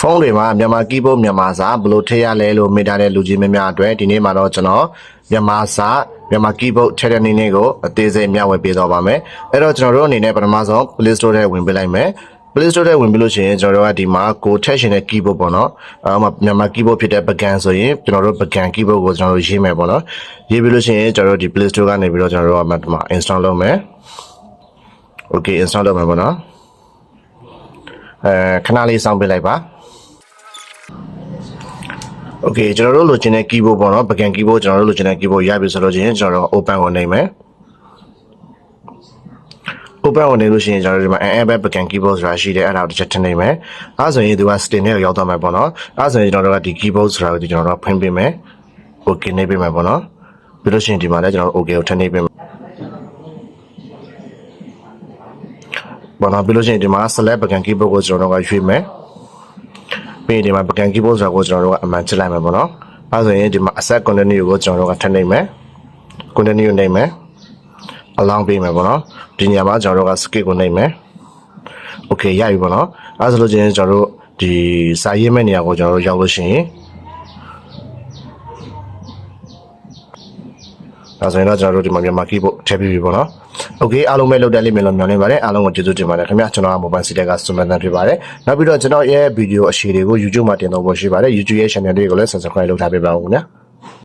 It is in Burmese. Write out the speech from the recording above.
ဖုန်းတွေမှာမြန်မာကီးဘုတ်မြန်မာစာဘယ်လိုထည့်ရလဲလို့မေးထားတဲ့လူကြီးများအတွက်ဒီနေ့မှာတော့ကျွန်တော်မြန်မာစာမြန်မာကီးဘုတ်ထည့်တဲ့နည်းကိုအသေးစိတ်မျှဝေပေးသွားပါမယ်အဲ့တော့ကျွန်တော်တို့အနေနဲ့ပထမဆုံး Play Store ထဲဝင်ပေးလိုက်မယ် Play Store ထဲဝင်ပြီးလို့ရှိရင်ကျွန်တော်တို့ကဒီမှာကိုထည့်ရှင်တဲ့ keyboard ပေါ့နော်မြန်မာ keyboard ဖြစ်တဲ့ပကံဆိုရင်ကျွန်တော်တို့ပကံ keyboard ကိုကျွန်တော်တို့ရေးမယ်ပေါ့နော်ရေးပြီးလို့ရှိရင်ကျွန်တော်တို့ဒီ Play Store ကနေပြီးတော့ကျွန်တော်တို့ကဒီမှာ install လုပ်မယ် Okay install လုပ်မယ်ပေါ့နော်ခဏလေးစောင့်ပေးလိုက်ပါOkay ကျွန်တော်တို့လိုချင်တဲ့ keyboard ပေါ့နော်ပကံ keyboard ကျွန်တော်တို့လိုချင်တဲ့ keyboard ရပြီဆိုလို့ချင်းကျွန်တော်တို့ open ကိုနှိပ်မယ် open ကိုနှိပ်လို့ရှိရင်ကျွန်တော်တို့ဒီမှာ enable ပကံ keyboard ဆိုတာရှိတယ်အဲ့ဒါကိုတစ်ချက်ထည့်နှိပ်မယ်အဲ့ဆိုရင်ဒီက sting နဲ့ရောက်သွားမှာပေါ့နော်အဲ့ဆိုရင်ကျွန်တော်တို့ကဒီ keyboard ဆိုတာကိုကျွန်တော်တို့ဖွင့်ပေးမယ် okay နှိပ်ပေးမယ်ပေါ့နော်ပြီးလို့ရှိရင်ဒီမှာလည်းကျွန်တော်တို့ okay ကိုထည့်နှိပ်ပေးမယ်ဘောနော်ပြီးလို့ရှိရင်ဒီမှာ select ပကံ keyboard ကိုကျွန်တော်တို့ကရွေးမယ်ပြီးဒီမှာပကံ keyboard ဆိုတာကိုကျွန်တော်တို့ကအမှန်ချလိုက်မယ်ပေါ့နော်အဲဆိုရင်ဒီမှာ accept continue ကိုကျွန်တော်တို့ကထည့်နှိပ်မယ် continue နှိပ်မယ် allow ပေးမယ်ပေါ့နော်ဒီနေရာမှာကျွန်တော်တို့က skip ကိုနှိပ်မယ် okay ရပြီပေါ့နော်အဲဆိုလို့ချင်းကျွန်တော်တို့ဒီစာရေးမဲ့နေရာကိုကျွန်တော်တို့ရောက်လို့ရှိရင်ဒါဆိုရင်တော့ကျွန်တော်တို့ဒီမှာမြန်မာ keyboard ထည့်ပြီးပြီပေါ့နော် Okay အားလုံးပဲလောက်တက်လိမ့်မယ်လို့မျှော်လင့်ပါတယ်အားလုံးကိုကျေးဇူးတင်ပါတယ်ခင်ဗျာကျွန်တော်က Mobile City ကစုံမတန်းဖြစ်ပါတယ်နောက်ပြီးတော့ကျွန်တော်ရဲ့ဗီဒီယိုအစီအတွေကို YouTube မှာတင်တော့ဖို့ရှိပါတယ် YouTube ရဲ့ channel လေးကိုလည်း Subscribe လုပ်ထားပေးပါဦးခင်ဗျာ